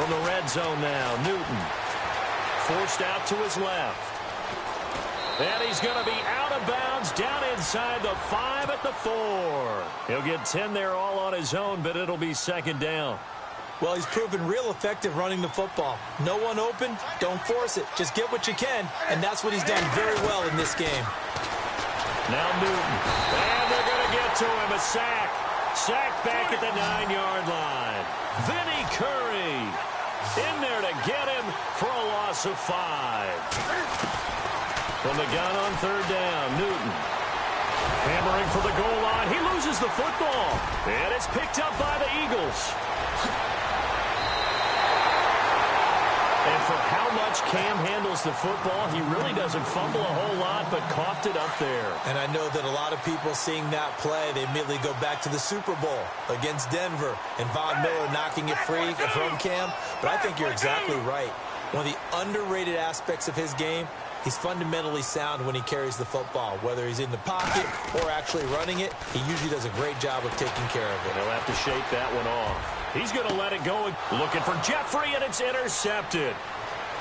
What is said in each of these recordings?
From the red zone now, Newton. Forced out to his left. And he's going to be out of bounds down inside the 5 at the 4. He'll get 10 there all on his own, but it'll be second down. Well, he's proven real effective running the football. No one open, don't force it. Just get what you can, and that's what he's done very well in this game. Now Newton. And they're going to get to him. A sack. Sack back at the 9-yard line. Vinny Curry in there to get him for a loss of 5. From the gun on third down, Newton. Hammering for the goal line. He loses the football. And it's picked up by the Eagles. And for how much Cam handles the football, he really doesn't fumble a whole lot, but coughed it up there. And I know that a lot of people seeing that play, they immediately go back to the Super Bowl against Denver and Von Miller knocking it free from Cam. But I think you're exactly right. One of the underrated aspects of his game, he's fundamentally sound when he carries the football. Whether he's in the pocket or actually running it, he usually does a great job of taking care of it. He'll have to shake that one off. He's going to let it go. Looking for Jeffrey, and it's intercepted.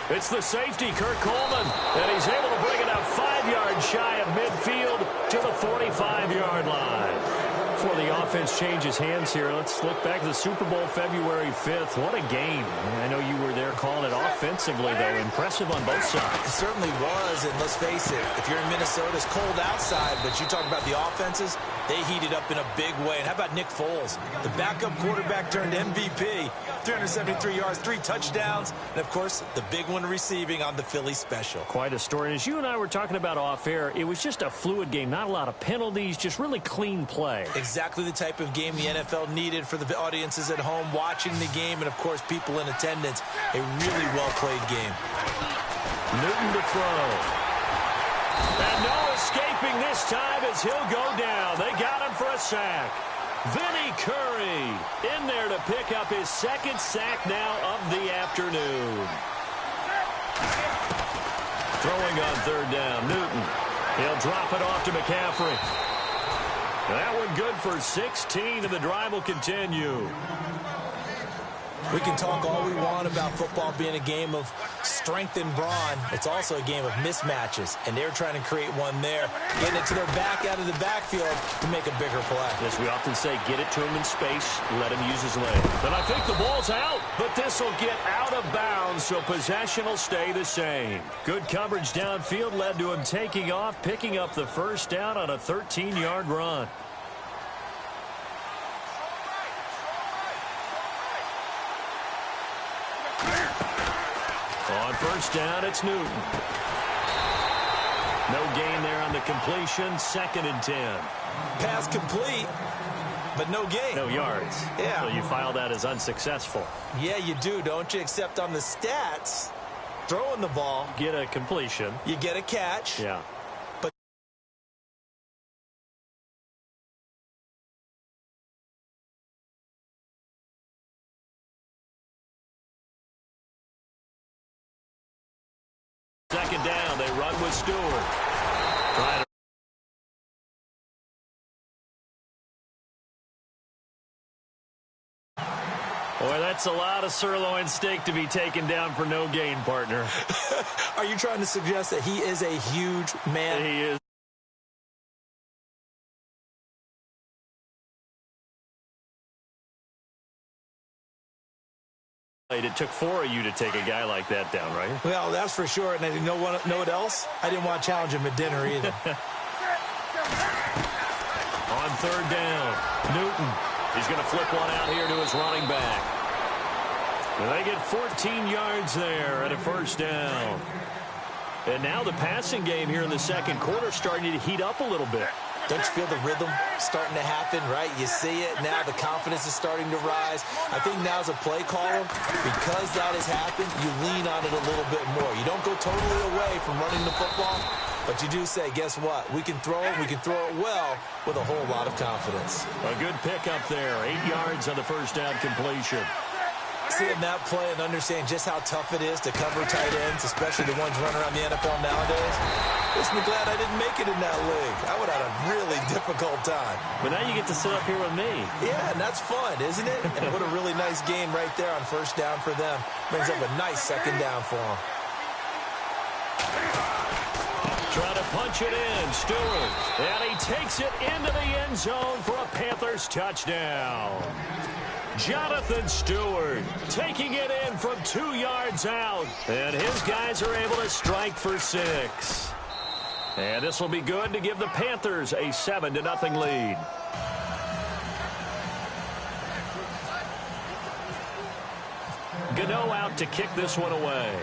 It's the safety, Kurt Coleman, and he's able to bring it out 5 yards shy of midfield to the 45-yard line. Before the offense changes hands here, let's look back to the Super Bowl February 5th. What a game. I know you were there calling it offensively, though. Impressive on both sides. It certainly was, and let's face it, if you're in Minnesota, it's cold outside, but you talk about the offenses, they heated up in a big way. And how about Nick Foles? The backup quarterback turned MVP. 373 yards, 3 touchdowns, and, of course, the big one receiving on the Philly special. Quite a story. And as you and I were talking about off air, it was just a fluid game. Not a lot of penalties, just really clean play. Exactly the type of game the NFL needed for the audiences at home watching the game and, of course, people in attendance. A really well-played game. Newton to throw. And no escaping this time as he'll go down. They got him for a sack. Vinny Curry in there to pick up his second sack now of the afternoon. Throwing on third down, Newton. He'll drop it off to McCaffrey. That one good for 16, and the drive will continue. We can talk all we want about football being a game of strength and brawn. It's also a game of mismatches, and they're trying to create one there, getting it to their back out of the backfield to make a bigger play. As we often say, get it to him in space, let him use his legs. And I think the ball's out, but this will get out of bounds, so possession will stay the same. Good coverage downfield led to him taking off, picking up the first down on a 13-yard run. On first down, it's Newton. No gain there on the completion. 2nd and 10. Pass complete, but no gain. No yards. Yeah. So you file that as unsuccessful. Yeah, you do, don't you? Except on the stats, throwing the ball. Get a completion. You get a catch. Yeah. Second down, they run with Stewart. Boy, that's a lot of sirloin steak to be taken down for no gain, partner. Are you trying to suggest that he is a huge man? He is. It took 4 of you to take a guy like that down, right? Well, that's for sure. And you know what else? I didn't want to challenge him at dinner either. On third down, Newton. He's going to flip one out here to his running back. And they get 14 yards there at a first down. And now the passing game here in the second quarter starting to heat up a little bit. Don't you feel the rhythm starting to happen, right? You see it now. The confidence is starting to rise. I think now as a play caller, because that has happened, you lean on it a little bit more. You don't go totally away from running the football, but you do say, guess what? We can throw it. We can throw it well with a whole lot of confidence. A good pickup there. 8 yards on the first down completion. seeing that play and understanding just how tough it is to cover tight ends, especially the ones running around the NFL nowadays. Makes me glad I didn't make it in that league. I would have had a really difficult time. But now you get to sit up here with me. Yeah, and that's fun, isn't it? And what a really nice game right there on first down for them. Brings up a nice second down for them. Trying to punch it in, Stewart. And he takes it into the end zone for a Panthers touchdown. Jonathan Stewart taking it in from 2 yards out. And his guys are able to strike for 6. And this will be good to give the Panthers a 7-0 lead. Gano out to kick this one away.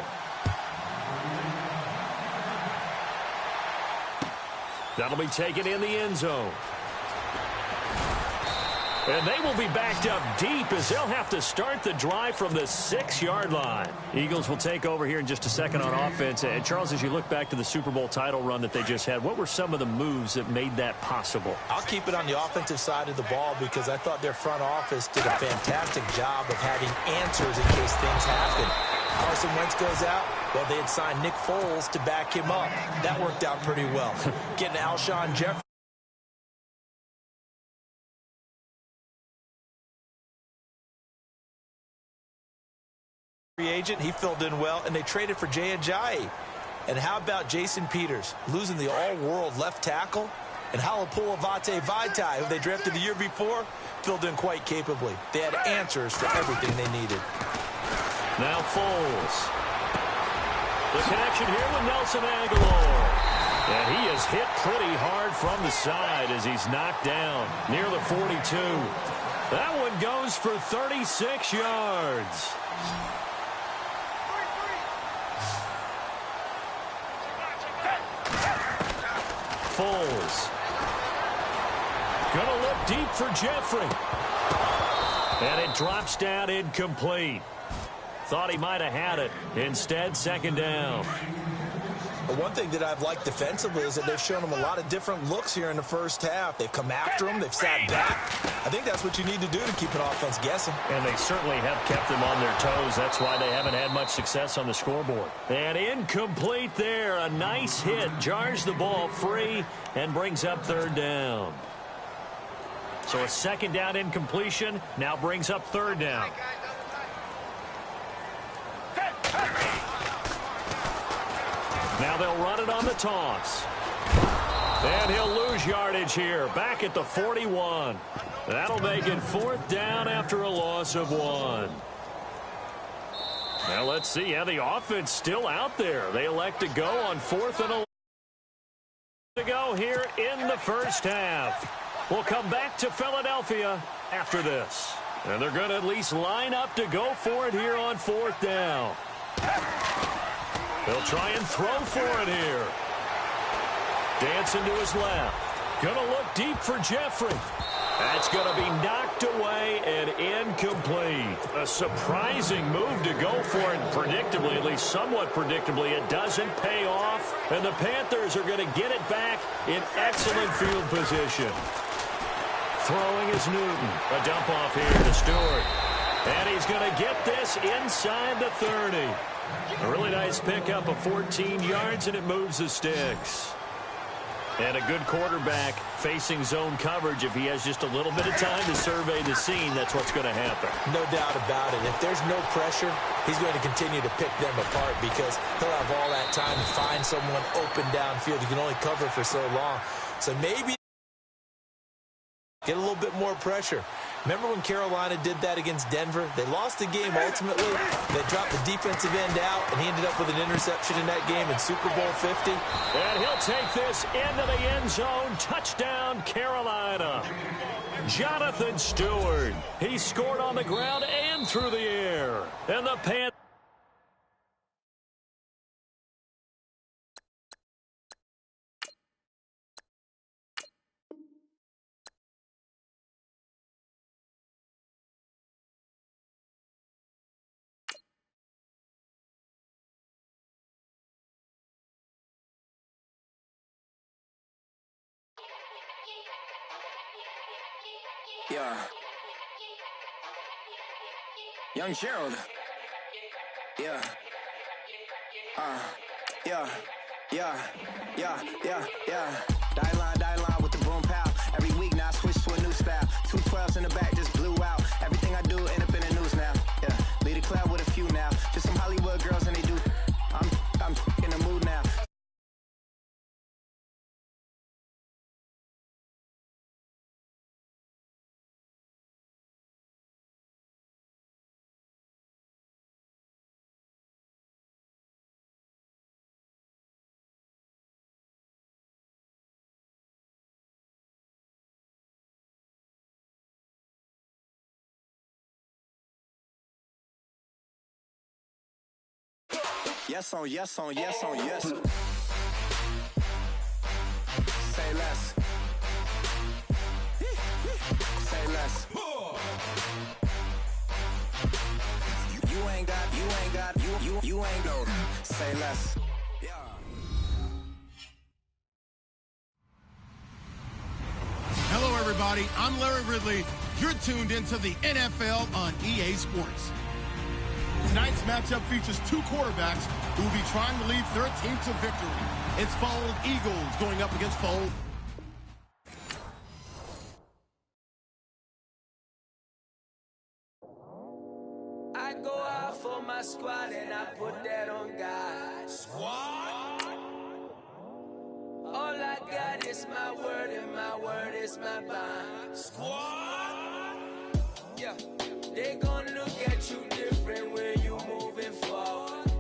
That'll be taken in the end zone. And they will be backed up deep as they'll have to start the drive from the 6-yard line. Eagles will take over here in just a second on offense. And, Charles, as you look back to the Super Bowl title run that they just had, what were some of the moves that made that possible? I'll keep it on the offensive side of the ball because I thought their front office did a fantastic job of having answers in case things happen. Carson Wentz goes out. Well, they had signed Nick Foles to back him up. That worked out pretty well. Getting Alshon Jeffrey. Agent, he filled in well, and they traded for Jay Ajayi. And how about Jason Peters losing the all-world left tackle? And Halapoulivaati Vaitai, who they drafted the year before, filled in quite capably. They had answers for everything they needed. Now Foles. The connection here with Nelson Aguilar. And he is hit pretty hard from the side as he's knocked down near the 42. That one goes for 36 yards. Foles. Gonna look deep for Jeffrey. And it drops down incomplete. Thought he might have had it. Instead, second down. But one thing that I've liked defensively is that they've shown them a lot of different looks here in the first half. They've come after them. They've sat back. I think that's what you need to do to keep an offense guessing. And they certainly have kept them on their toes. That's why they haven't had much success on the scoreboard. And incomplete there. A nice hit. Jars the ball free and brings up third down. So a second down incompletion now brings up third down. Now they'll run it on the toss. And he'll lose yardage here. Back at the 41. That'll make it fourth down after a loss of 1. Now let's see. Yeah, the offense still out there. They elect to go on 4th and 11 to go here in the first half. We'll come back to Philadelphia after this. And they're going to at least line up to go for it here on 4th down. They'll try and throw for it here. Dancing to his left. Gonna look deep for Jeffrey. That's gonna be knocked away and incomplete. A surprising move to go for it. Predictably, at least somewhat predictably, it doesn't pay off. And the Panthers are gonna get it back in excellent field position. Throwing is Newton. A dump off here to Stewart. And he's gonna get this inside the 30. A really nice pickup of 14 yards, and it moves the sticks. And a good quarterback facing zone coverage. If he has just a little bit of time to survey the scene, that's what's going to happen. No doubt about it. If there's no pressure, he's going to continue to pick them apart because he'll have all that time to find someone open downfield. He can only cover for so long. So maybe get a little bit more pressure. Remember when Carolina did that against Denver? They lost the game ultimately. They dropped the defensive end out, and he ended up with an interception in that game in Super Bowl 50. And he'll take this into the end zone. Touchdown, Carolina. Jonathan Stewart. He scored on the ground and through the air. And the Panthers. Young Gerald. Yeah. Die line with the boom pow. Every week now I switch to a new style. 212s in the back just blew out. Everything I do end up in the news now. Yeah. Lead a cloud with a few now. Just some Hollywood girls and they do. I'm in the mood now. Yes on yes on yes on yes. Say less. Say less. You ain't got, you ain't go. Say less. Yeah. Hello, everybody. I'm Larry Ridley. You're tuned into the NFL on EA Sports. Tonight's matchup features two quarterbacks who will be trying to lead their team to victory. It's Fold Eagles going up against Fold. I go out for my squad and I put that on God. Squad? All I got is my word and my word is my bond. Squad? Yeah. They gon' look at you different when you moving forward.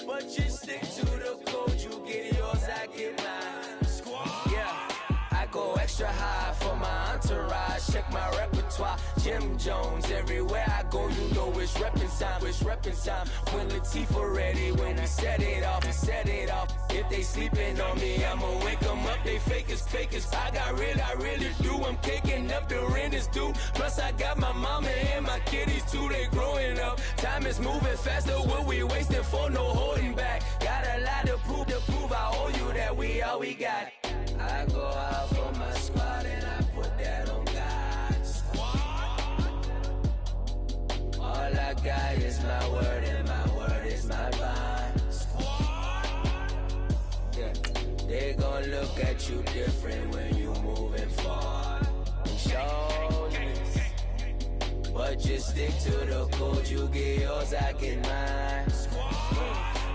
But you stick to the code, you get yours, I get mine. Squad. Yeah, I go extra high for my entourage. Check my repertoire, Jim Jones. Everywhere I go, you know it's reppin' time. It's reppin' time. When Latifah ready, when we set it off, we set it off. If they sleeping on me, I'ma wake them up. They fakers. I really do. I'm caking up, the rent is due. Plus I got my mama and my kiddies too. They growing up. Time is moving faster. What we wasting for? No holding back. Got a lot to prove. I owe you that we all we got. I go out for my squad and I put that on God. Squad. All I got is my word and my word is my bond. Squad. Yeah. They gon' look at you different when you moving forward. Shoulders. But just stick to the code. You get yours, I get mine.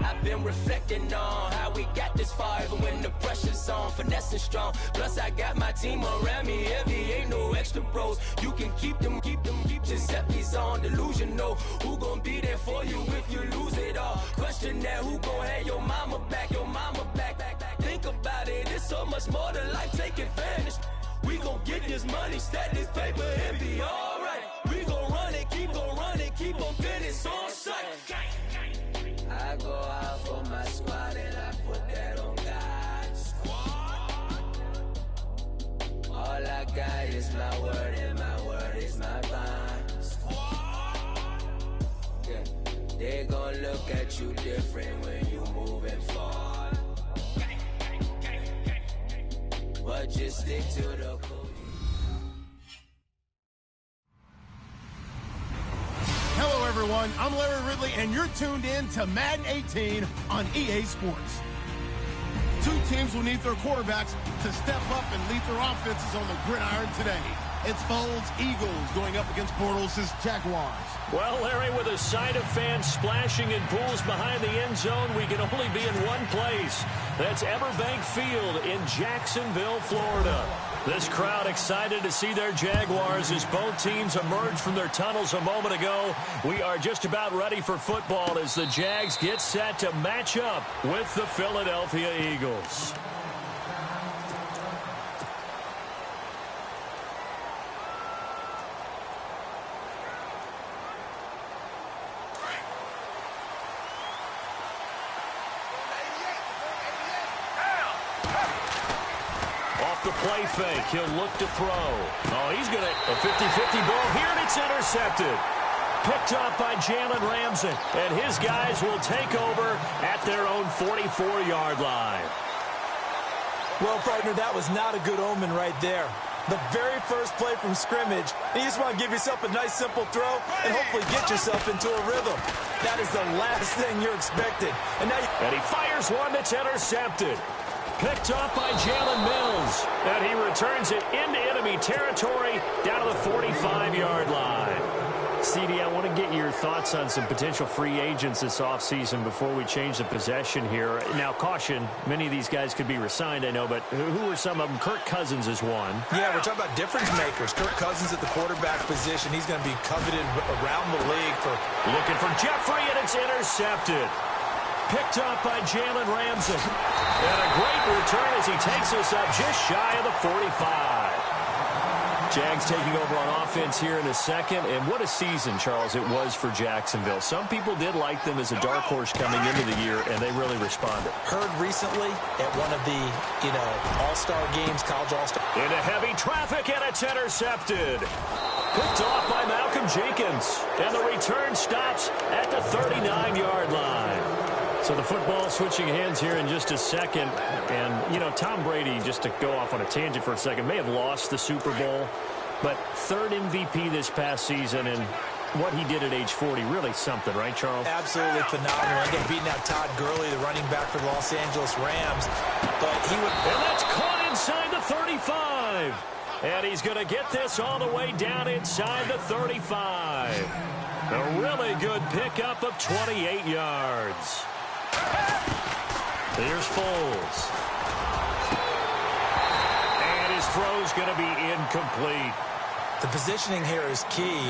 I've been reflecting on how we got this far, even when the pressure's on, finessing strong. Plus I got my team around me heavy, ain't no extra bros. You can keep them. Giuseppe's on delusional. Who gon' be there for you if you lose it all? Question that, who gon' have your mama back? Think about it, it's so much more to life, take advantage. We gon' get this money, stack this paper, and be alright. We gon' run it, keep on finish on sight. I go out for my squad and I put that on God. Squad. All I got is my word and my word is my bond. Squad. Yeah. They gon' look at you different when you moving forward. But just stick to the code. Hello, everyone. I'm Larry Ridley, and you're tuned in to Madden 18 on EA Sports. Two teams will need their quarterbacks to step up and lead their offenses on the gridiron today. It's Fold's Eagles going up against Bortles' Jaguars. Well, Larry, with a sight of fans splashing in pools behind the end zone, we can only be in one place. That's Everbank Field in Jacksonville, Florida. This crowd excited to see their Jaguars as both teams emerged from their tunnels a moment ago. We are just about ready for football as the Jags get set to match up with the Philadelphia Eagles. The play fake. He'll look to throw. Oh, he's going to a 50-50 ball here, and it's intercepted. Picked up by Jalen Ramsey, and his guys will take over at their own 44-yard line. Well, partner, that was not a good omen right there. The very first play from scrimmage, and you just want to give yourself a nice, simple throw and hopefully get yourself into a rhythm. That is the last thing you're expecting. And he fires one that's intercepted. Picked off by Jalen Mills. And he returns it into enemy territory down to the 45-yard line. CD, I want to get your thoughts on some potential free agents this offseason before we change the possession here. Now, caution, many of these guys could be resigned, I know, but who are some of them? Kirk Cousins is one. Yeah, we're talking about difference makers. Kirk Cousins at the quarterback position. He's going to be coveted around the league for... Looking for Jeffrey, and it's intercepted. Picked off by Jalen Ramsey. And a great return as he takes us up just shy of the 45. Jags taking over on offense here in a second. And what a season, Charles, it was for Jacksonville. Some people did like them as a dark horse coming into the year, and they really responded. Heard recently at one of the, all-star games, college all-star. Into heavy traffic, and it's intercepted. Picked off by Malcolm Jenkins. And the return stops at the 39-yard line. So the football switching hands here in just a second. And, Tom Brady, just to go off on a tangent for a second, may have lost the Super Bowl, but third MVP this past season, and what he did at age 40, really something, right, Charles? Absolutely phenomenal. Ended up beating out Todd Gurley, the running back for the Los Angeles Rams. But he would... And that's caught inside the 35. And he's going to get this all the way down inside the 35. A really good pickup of 28 yards. Here's Foles. And his throw's going to be incomplete. The positioning here is key.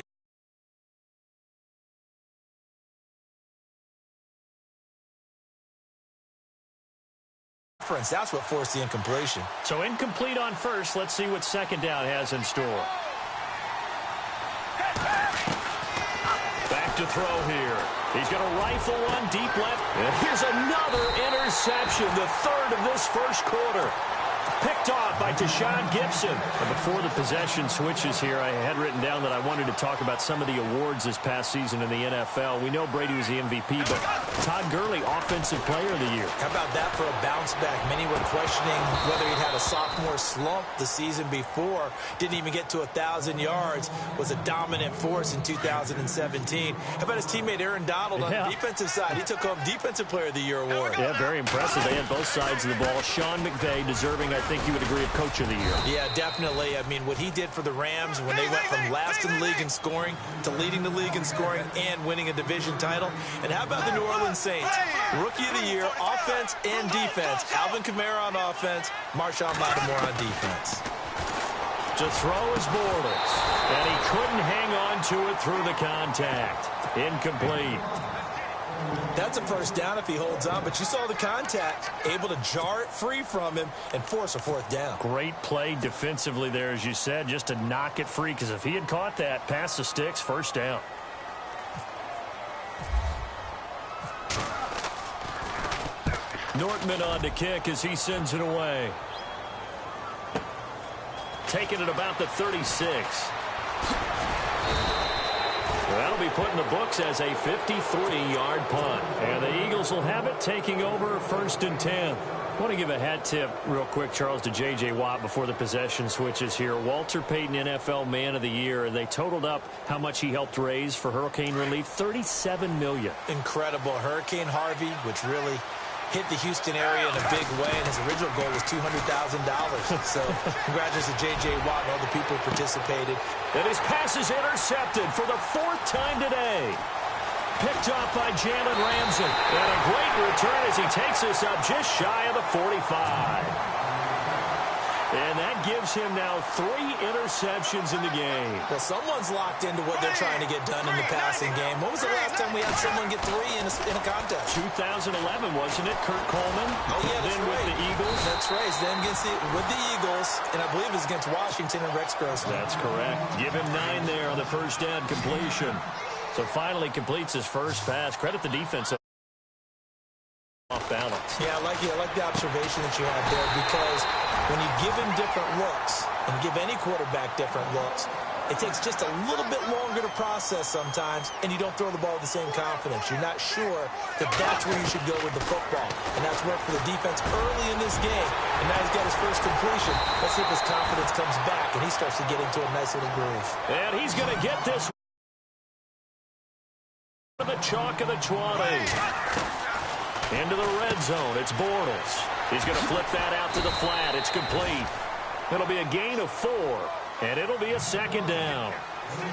That's what forced the incompletion. So incomplete on first. Let's see what second down has in store. Back to throw here. He's going to rifle one deep left. And here's another interception, the third of this first quarter. Picked off by Deshaun Gibson. And before the possession switches here, I had written down that I wanted to talk about some of the awards this past season in the NFL. We know Brady was the MVP, but Todd Gurley, Offensive Player of the Year. How about that for a bounce back? Many were questioning whether he'd had a sophomore slump the season before. Didn't even get to 1,000 yards. Was a dominant force in 2017. How about his teammate Aaron Donald on the defensive side? He took home Defensive Player of the Year award. Yeah, very impressive. They had both sides of the ball. Sean McVay deserving, I think you would agree, of Coach of the Year. Yeah, definitely. I mean, what he did for the Rams when they went from last in the league in scoring to leading the league in scoring and winning a division title. And how about the New Orleans Saints? Rookie of the Year, offense and defense. Alvin Kamara on offense, Marshawn Lattimore on defense. To throw is Bortles, and he couldn't hang on to it through the contact. Incomplete. That's a first down if he holds on, but you saw the contact, able to jar it free from him and force a fourth down. Great play defensively there, as you said, just to knock it free, because if he had caught that, past the sticks, first down. Nortman on to kick as he sends it away. Taking it about the 36. That'll be put in the books as a 53-yard punt. And the Eagles will have it, taking over 1st and 10. I want to give a hat tip real quick, Charles, to J.J. Watt before the possession switches here. Walter Payton, NFL Man of the Year, and they totaled up how much he helped raise for hurricane relief, $37 million. Incredible. Hurricane Harvey, which really hit the Houston area in a big way, and his original goal was $200,000. So congratulations to J.J. Watt and all the people who participated. And his pass is intercepted for the 4th time today. Picked off by Jalen Ramsey. And a great return as he takes us up just shy of the 45. And that gives him now 3 interceptions in the game. Well, someone's locked into what they're trying to get done in the passing game. When was the last time we had someone get 3 in a contest? 2011, wasn't it? Kurt Coleman. Oh, yeah, that's then right. With the Eagles. That's right. Then with the Eagles, and I believe it was against Washington and Rex Grossman. That's correct. Give him 9 there on the first down completion. So finally completes his first pass. Credit the defense. Off balance. Yeah, I like the observation that you have there, because when you give him different looks and give any quarterback different looks, it takes just a little bit longer to process sometimes, and you don't throw the ball with the same confidence. You're not sure that that's where you should go with the football. And that's worked for the defense early in this game. And now he's got his first completion. Let's see if his confidence comes back, and he starts to get into a nice little groove. And he's going to get this to the chalk of the 20. Into the red zone. It's Bortles. He's going to flip that out to the flat. It's complete. It'll be a gain of 4, and it'll be a second down.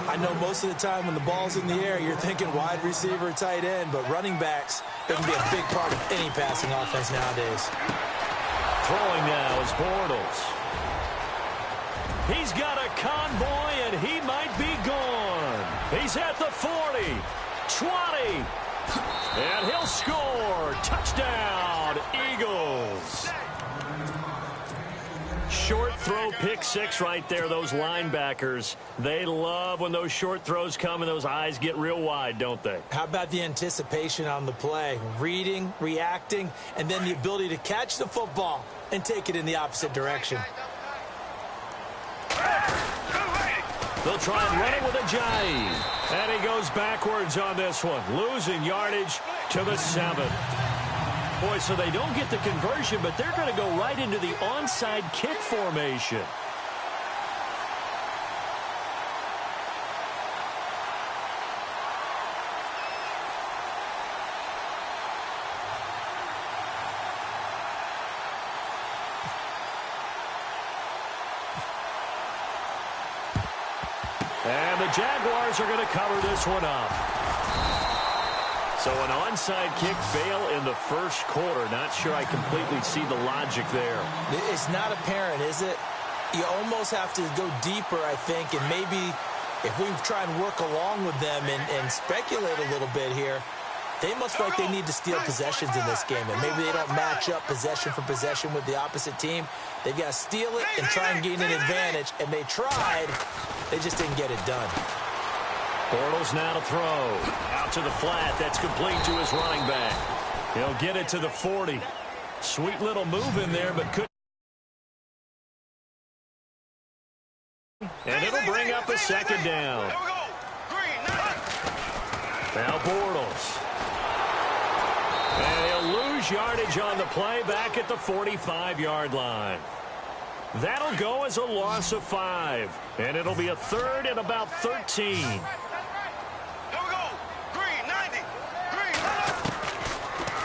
I know most of the time when the ball's in the air, you're thinking wide receiver, tight end, but running backs, they can be a big part of any passing offense nowadays. Throwing now is Bortles. He's got a convoy, and he might be gone. He's at the 40, 20, and he'll score. Touchdown, Eagles. Short throw, pick 6 right there. Those linebackers, they love when those short throws come and those eyes get real wide, don't they? How about the anticipation on the play? Reading, reacting, and then the ability to catch the football and take it in the opposite direction. They'll try and run it with a jive. And he goes backwards on this one, losing yardage to the 7. Boy, so they don't get the conversion, but they're going to go right into the onside kick formation. And the Jaguars are going to cover this one up. So an onside kick fail in the first quarter. Not sure I completely see the logic there. It's not apparent, is it? You almost have to go deeper, I think, and maybe if we try and work along with them and speculate a little bit here, they must feel like they need to steal possessions in this game, and maybe they don't match up possession for possession with the opposite team. They've got to steal it and try and gain an advantage, and they tried. They just didn't get it done. Bortles now to throw. Out to the flat. That's complete to his running back. He'll get it to the 40. Sweet little move in there, but couldn't. And it'll bring up a second down. Now Bortles. And he'll lose yardage on the play back at the 45-yard line. That'll go as a loss of 5. And it'll be a third and about 13.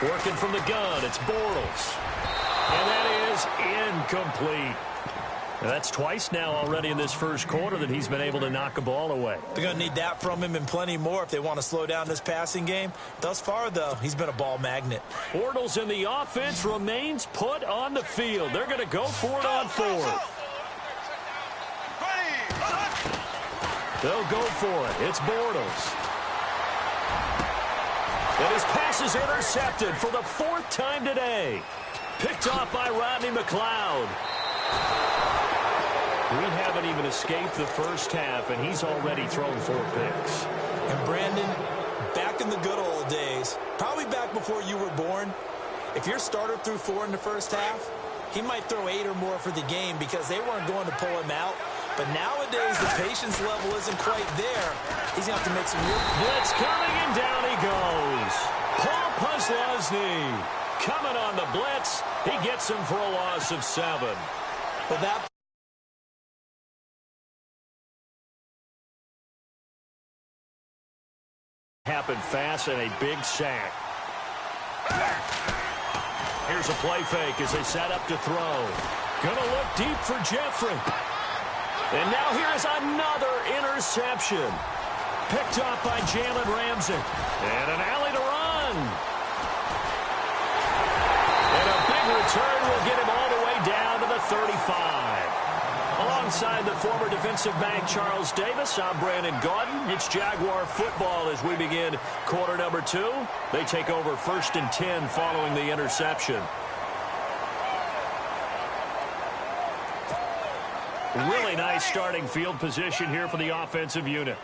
Working from the gun, it's Bortles. And that is incomplete. And that's twice now already in this first quarter that he's been able to knock a ball away. They're going to need that from him and plenty more if they want to slow down this passing game. Thus far, though, he's been a ball magnet. Bortles in the offense remains put on the field. They're going to go for it on 4th. They'll go for it. It's Bortles. And his pass is intercepted for the 4th time today. Picked off by Rodney McLeod. We haven't even escaped the first half, and he's already thrown 4 picks. And Brandon, back in the good old days, probably back before you were born, if your starter threw 4 in the first half, he might throw 8 or more for the game because they weren't going to pull him out. But nowadays, the patience level isn't quite there. He's going to have to make some real... Blitz coming, and down he goes. Paul Posluszny coming on the blitz. He gets him for a loss of 7. Well, that... happened fast and a big sack. Here's a play fake as they set up to throw. Gonna look deep for Jeffrey. And now here's another interception. Picked off by Jalen Ramsey. And an alley to run. And a big return will get him all the way down to the 35. Alongside the former defensive back Charles Davis, I'm Brandon Gaudin. It's Jaguar football as we begin quarter number 2. They take over 1st and 10 following the interception. Really nice starting field position here for the offensive unit.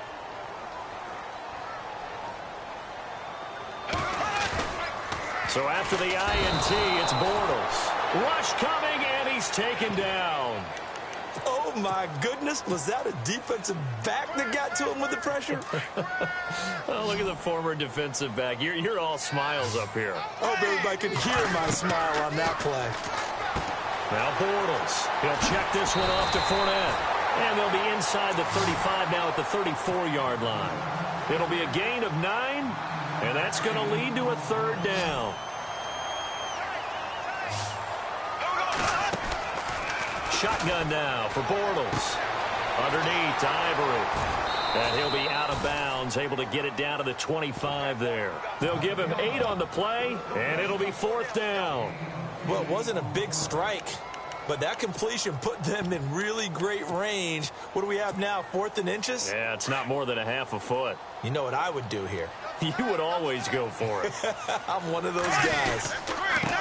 So after the INT, it's Bortles. Rush coming, and he's taken down. Oh, my goodness. Was that a defensive back that got to him with the pressure? Oh, look at the former defensive back. You're all smiles up here. I hope everybody could hear my smile on that play. Now Bortles. He'll check this one off to Fournette. And they'll be inside the 35 now at the 34-yard line. It'll be a gain of 9, and that's going to lead to a third down. Shotgun now for Bortles. Underneath to Ivory. And he'll be out of bounds, able to get it down to the 25 there. They'll give him 8 on the play, and it'll be fourth down. Well, it wasn't a big strike, but that completion put them in really great range. What do we have now, 4th and inches? Yeah, it's not more than a half a foot. You know what I would do here? You would always go for it. I'm one of those guys.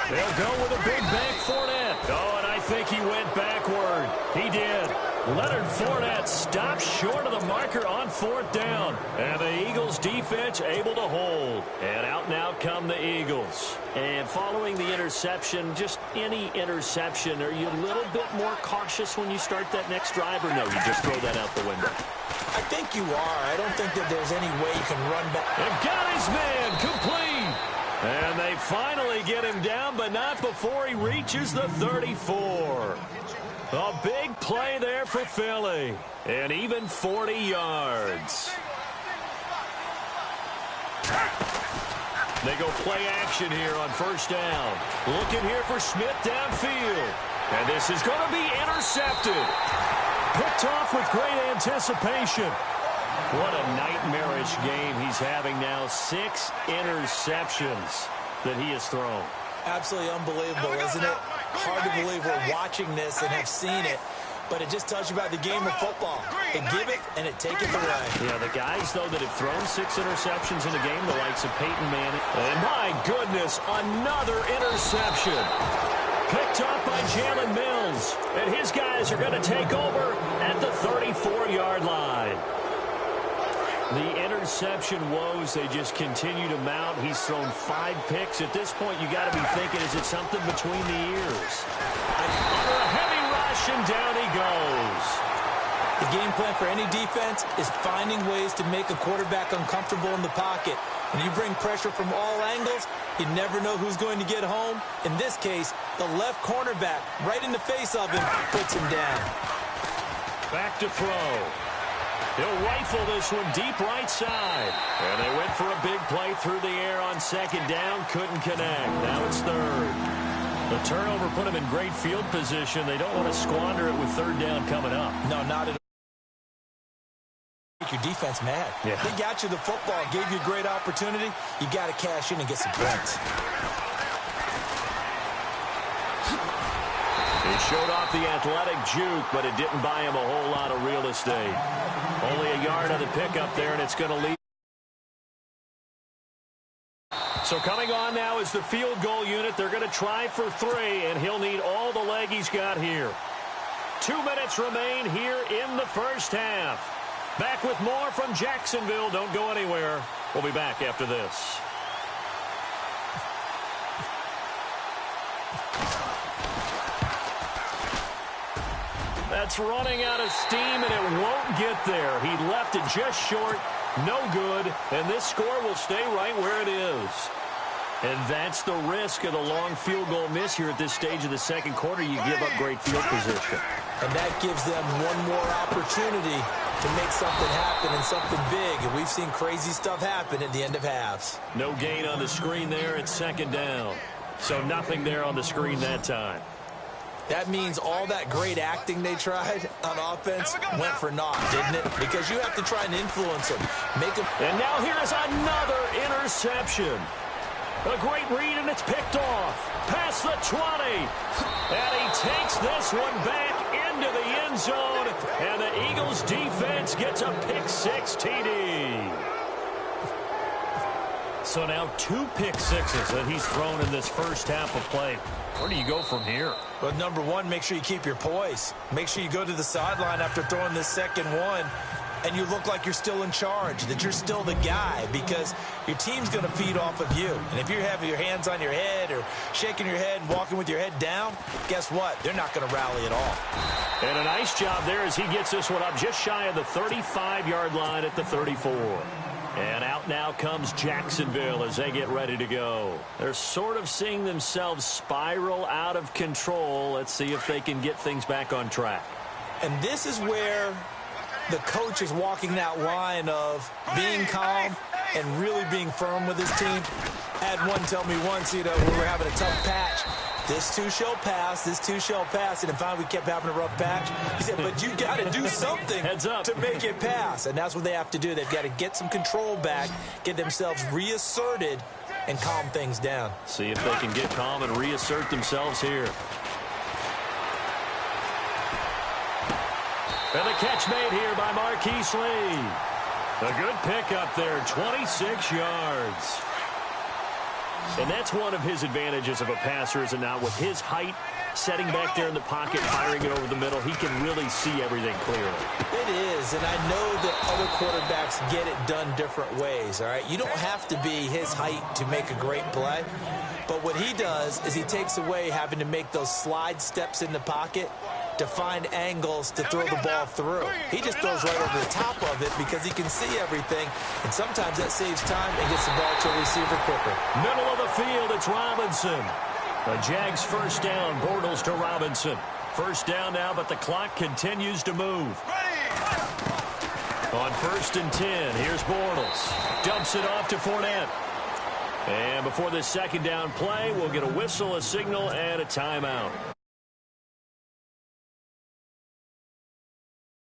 They'll go with a big bank Fournette. Oh, and I think he went backward. He did. Leonard Fournette stops short of the marker on fourth down. And the Eagles defense able to hold. And out now come the Eagles. And following the interception, just any interception, are you a little bit more cautious when you start that next drive, or no, you just throw that out the window? I think you are. I don't think that there's any way you can run back. And got his man complete. And they finally get him down, but not before he reaches the 34. A big play there for Philly. And even 40 yards. They go play action here on first down. Looking here for Smith downfield. And this is going to be intercepted. Picked off with great anticipation. What a nightmarish game he's having now. 6 interceptions that he has thrown. Absolutely unbelievable, isn't it? Hard to believe we're watching this and have seen it. But it just tells you about the game of football. It give it and it take it away. Yeah, the guys, though, that have thrown 6 interceptions in a game, the likes of Peyton Manning. And my goodness, another interception. Picked up by Jalen Mills. And his guys are going to take over at the 34-yard line. The interception woes, they just continue to mount. He's thrown 5 picks. At this point, you got to be thinking, is it something between the ears? Under a heavy rush, and down he goes. The game plan for any defense is finding ways to make a quarterback uncomfortable in the pocket. When you bring pressure from all angles, you never know who's going to get home. In this case, the left cornerback, right in the face of him, puts him down. Back to throw. He'll rifle this one deep right side. And they went for a big play through the air on second down. Couldn't connect. Now it's third. The turnover put him in great field position. They don't want to squander it with third down coming up. No, not at all. Make your defense mad. Yeah. They got you the football, gave you a great opportunity. You got to cash in and get some points. He showed off the athletic juke, but it didn't buy him a whole lot of real estate. Only a yard of the pickup there, and it's going to lead. So coming on now is the field goal unit. They're going to try for 3, and he'll need all the leg he's got here. 2 minutes remain here in the first half. Back with more from Jacksonville. Don't go anywhere. We'll be back after this. That's running out of steam, and it won't get there. He left it just short. No good. And this score will stay right where it is. And that's the risk of the long field goal miss here at this stage of the second quarter. You give up great field position. And that gives them one more opportunity to make something happen and something big. And we've seen crazy stuff happen at the end of halves. No gain on the screen there. It's second down. So nothing there on the screen that time. That means all that great acting they tried on offense went for naught, didn't it? Because you have to try and influence them. Make them. And now here is another interception. A great read, and it's picked off. Past the 20. And he takes this one back into the end zone. And the Eagles defense gets a pick-6 TD. So now 2 pick-6s that he's thrown in this first half of play. Where do you go from here? Well, number one, make sure you keep your poise. Make sure you go to the sideline after throwing this second one. and you look like you're still in charge, that you're still the guy, because your team's going to feed off of you. And if you're having your hands on your head or shaking your head and walking with your head down, guess what? They're not going to rally at all. And a nice job there as he gets this one up just shy of the 35-yard line at the 34. And out now comes Jacksonville as they get ready to go. They're sort of seeing themselves spiral out of control. Let's see if they can get things back on track. And this is where the coach is walking that line of being calm and really being firm with his team. I had one tell me once, when we were having a tough patch, this too shall pass, this too shall pass. And finally we kept having a rough patch. He said, but you got to do something Heads up. to make it pass. And that's what they have to do. They've got to get some control back, get themselves reasserted, and calm things down. See if they can get calm and reassert themselves here. And the catch made here by Marquise Lee. A good pickup there, 26 yards. And that's one of his advantages of a passer, is it not? With his height, setting back there in the pocket, firing it over the middle, he can really see everything clearly. It is, and I know that other quarterbacks get it done different ways, all right? You don't have to be his height to make a great play, but what he does is he takes away having to make those slide steps in the pocket to find angles to throw the ball through. He just throws right over the top of it because he can see everything, and sometimes that saves time and gets the ball to a receiver quicker. Middle of the field, it's Robinson. The Jags first down, Bortles to Robinson. First down now, but the clock continues to move. On 1st and 10, here's Bortles. Dumps it off to Fournette. And before this second down play, we'll get a whistle, a signal, and a timeout.